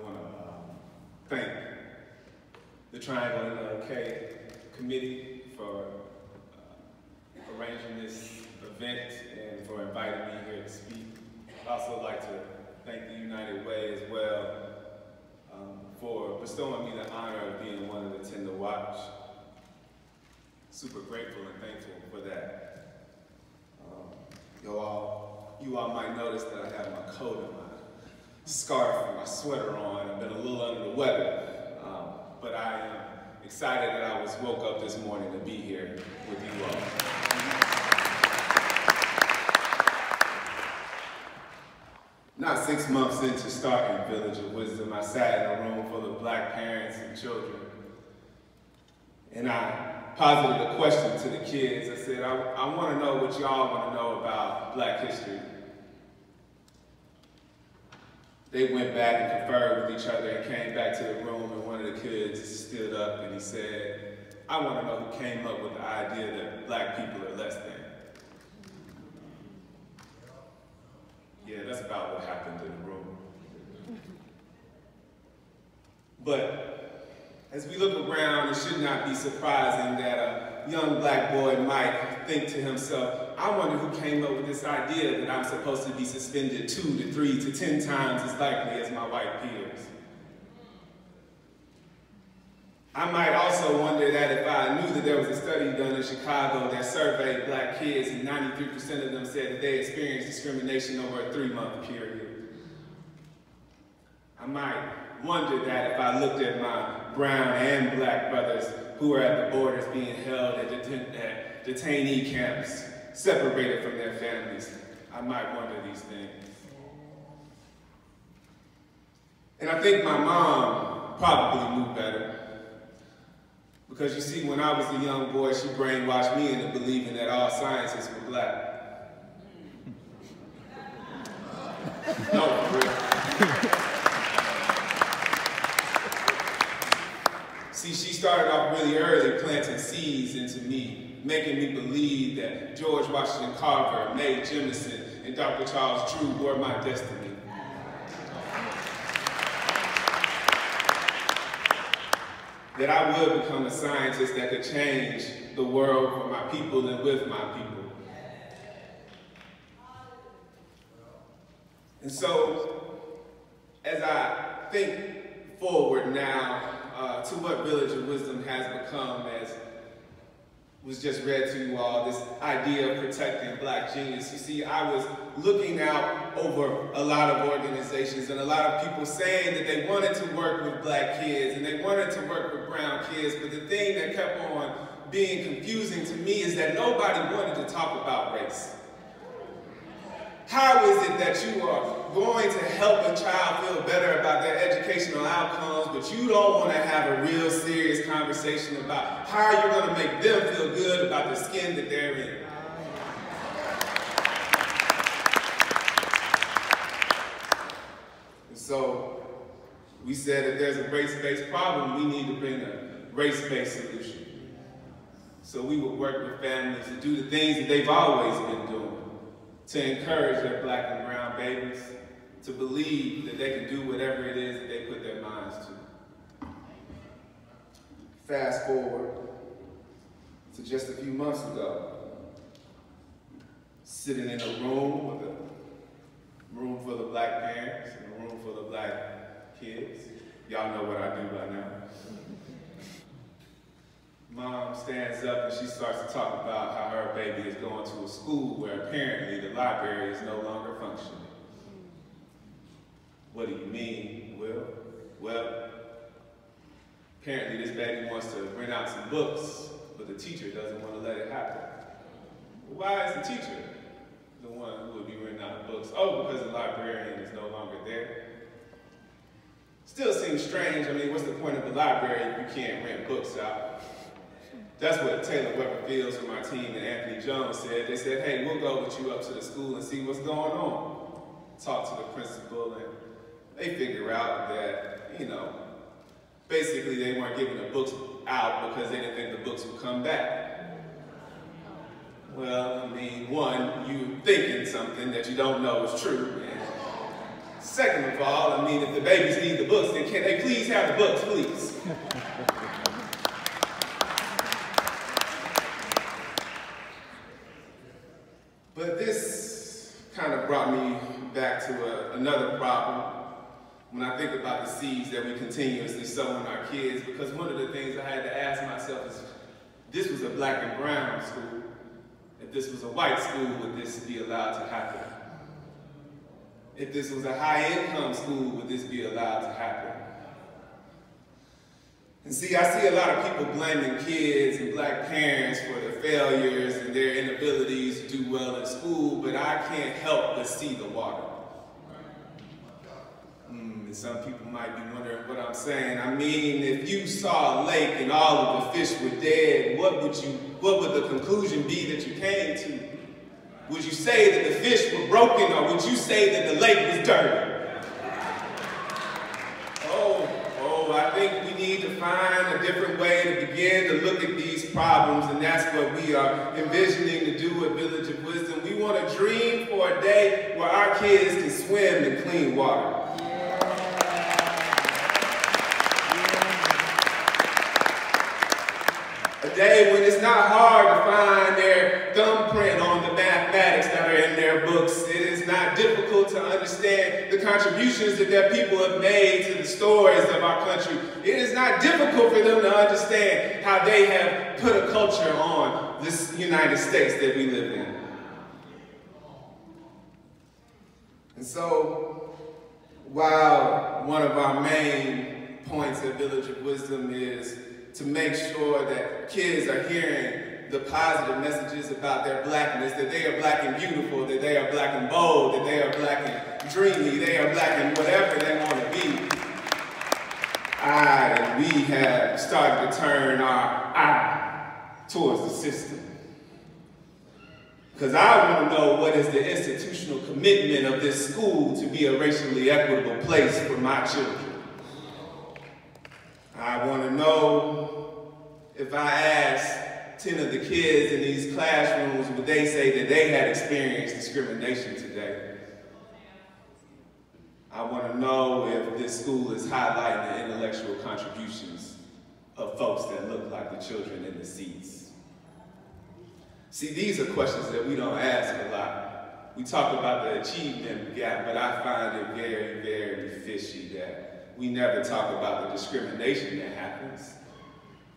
want to thank the Triangle MLK committee for arranging this event and for inviting me here to speak. I'd also like to thank the United Way as well for bestowing me the honor of being one of the 10 to watch. Super grateful and thankful for that. You all might notice that I have my coat and my scarf and my sweater on. I've been a little under the weather, but I am excited that I woke up this morning to be here with you all. Not 6 months into starting Village of Wisdom, I sat in a room full of Black parents and children, and I posited a question to the kids. I said, I want to know what y'all want to know about Black history. They went back and conferred with each other and came back to the room, and one of the kids stood up and he said, I want to know who came up with the idea that Black people are less than. Yeah, that's about what happened in the room. But as we look around, it should not be surprising that a young Black boy might think to himself, I wonder who came up with this idea that I'm supposed to be suspended 2 to 3 to 10 times as likely as my white peers. I might also wonder that if I knew that there was a study done in Chicago that surveyed Black kids and 93% of them said that they experienced discrimination over a 3-month period. I might wonder that if I looked at my brown and Black brothers who were at the borders being held at detainee camps, separated from their families, I might wonder these things. And I think my mom probably knew better. Because you see, when I was a young boy, she brainwashed me into believing that all scientists were Black. No, for real. See, she started off really early planting seeds into me, making me believe that George Washington Carver, Mae Jemison, and Dr. Charles Drew were my destiny. That I would become a scientist that could change the world for my people and with my people. And so, as I think forward now to what Village of Wisdom has become, as was just read to you all, this idea of protecting Black genius. You see, I was looking out over a lot of organizations and a lot of people saying that they wanted to work with Black kids and they wanted to work with brown kids, but the thing that kept on being confusing to me is that nobody wanted to talk about race. How is it that you are going to help a child feel better about their educational outcomes, but you don't want to have a real serious conversation about how you're going to make them feel good about the skin that they're in? And so we said that there's a race-based problem, we need to bring a race-based solution. So we would work with families to do the things that they've always been doing, to encourage their Black and brown babies to believe that they can do whatever it is that they put their minds to. Fast forward to just a few months ago, sitting in a room with a room full of Black parents and a room full of Black kids. Y'all know what I do by now. Mom stands up and she starts to talk about how her baby is going to a school where apparently the library is no longer functioning. What do you mean, Will? Well, apparently this baby wants to rent out some books, but the teacher doesn't want to let it happen. Well, why is the teacher the one who would be renting out books? Oh, because the librarian is no longer there. Still seems strange. I mean, what's the point of a library if you can't rent books out? That's what Taylor Weber Fields from our team and Anthony Jones said. They said, hey, we'll go with you up to the school and see what's going on. Talk to the principal, and they figure out that, you know, basically they weren't giving the books out because they didn't think the books would come back. Well, I mean, one, you thinking something that you don't know is true. And Second of all, I mean, if the babies need the books, then can they please have the books, please? But this kind of brought me back to another problem when I think about the seeds that we continuously sow in our kids, because one of the things I had to ask myself is, this was a black and brown school. If this was a white school, would this be allowed to happen? If this was a high-income school, would this be allowed to happen? And see, I see a lot of people blaming kids and black parents for their failures and their inabilities to do well in school, but I can't help but see the water. And some people might be wondering what I'm saying. I mean, if you saw a lake and all of the fish were dead, what would the conclusion be that you came to? Would you say that the fish were broken, or would you say that the lake was dirty? I think we need to find a different way to begin to look at these problems, and that's what we are envisioning to do at Village of Wisdom. We want to dream for a day where our kids can swim in clean water. A day when it's not hard to find their thumbprint on the mathematics that are in their books. It is not difficult to understand the contributions that their people have made to the stories of our country. It is not difficult for them to understand how they have put a culture on this United States that we live in. And so, while one of our main points at Village of Wisdom is to make sure that kids are hearing the positive messages about their blackness, that they are black and beautiful, that they are black and bold, that they are black and dreamy, they are black and whatever they want to be. We have started to turn our eye towards the system. Because I want to know what is the institutional commitment of this school to be a racially equitable place for my children. I want to know if I ask 10 of the kids in these classrooms, would they say that they had experienced discrimination today? I want to know if this school is highlighting the intellectual contributions of folks that look like the children in the seats. See, these are questions that we don't ask a lot. We talk about the achievement gap, but I find it very, very fishy that we never talk about the discrimination that happens.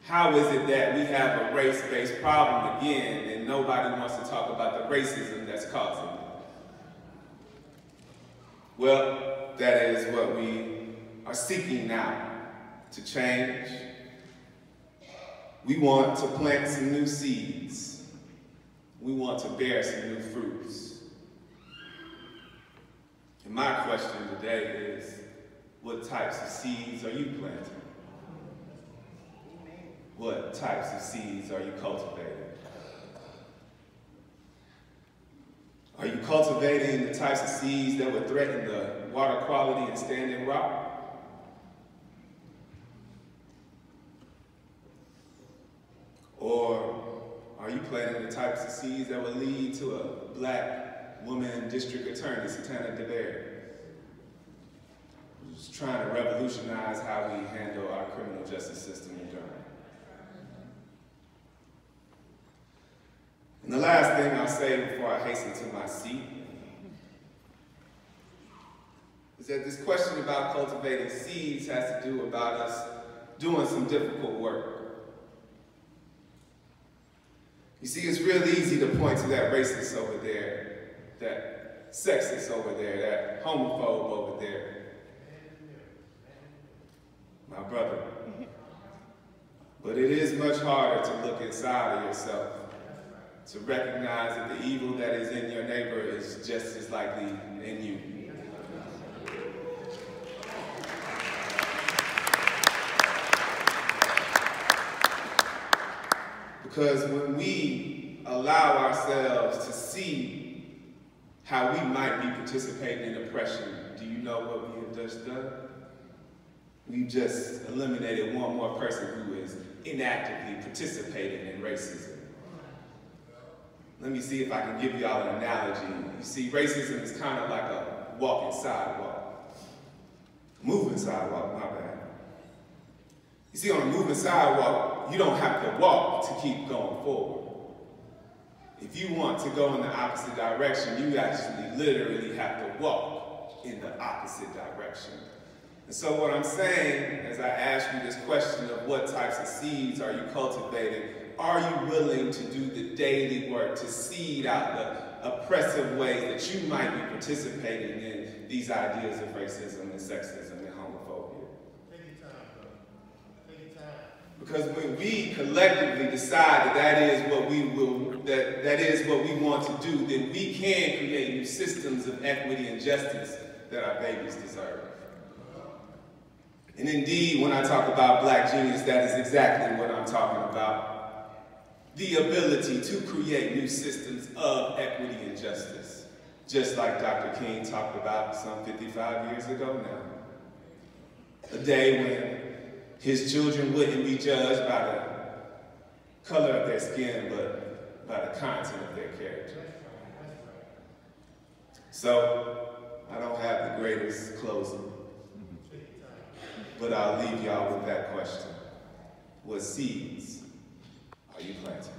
How is it that we have a race-based problem again and nobody wants to talk about the racism that's causing it? Well, that is what we are seeking now to change. We want to plant some new seeds. We want to bear some new fruits. And my question today is, what types of seeds are you planting? What types of seeds are you cultivating? Are you cultivating the types of seeds that would threaten the water quality in Standing Rock? Or are you planting the types of seeds that would lead to a black woman district attorney, Satana DeBerry, who's trying to revolutionize how we handle our criminal justice system in Durham? And the last thing I'll say before I hasten to my seat is that this question about cultivating seeds has to do about us doing some difficult work. You see, it's real easy to point to that racist over there, that sexist over there, that homophobe over there. My brother. But it is much harder to look inside of yourself, to recognize that the evil that is in your neighbor is just as likely in you. Because when we allow ourselves to see how we might be participating in oppression, do you know what we have just done? We've just eliminated one more person who is inactively participating in racism. Let me see if I can give y'all an analogy. You see, racism is kind of like a walking sidewalk. moving sidewalk, my bad. You see, on a moving sidewalk, you don't have to walk to keep going forward. If you want to go in the opposite direction, you actually literally have to walk in the opposite direction. And so what I'm saying, as I ask you this question of what types of seeds are you cultivating, are you willing to do the daily work to seed out the oppressive ways that you might be participating in these ideas of racism and sexism and homophobia? Take your time, bro. Take your time. Because when we collectively decide that that is what we want to do, then we can create new systems of equity and justice that our babies deserve. And indeed, when I talk about Black genius, that is exactly what I'm talking about. The ability to create new systems of equity and justice, just like Dr. King talked about some 55 years ago now. A day when his children wouldn't be judged by the color of their skin, but by the content of their character. So, I don't have the greatest closing, but I'll leave y'all with that question. What seeds are you planting?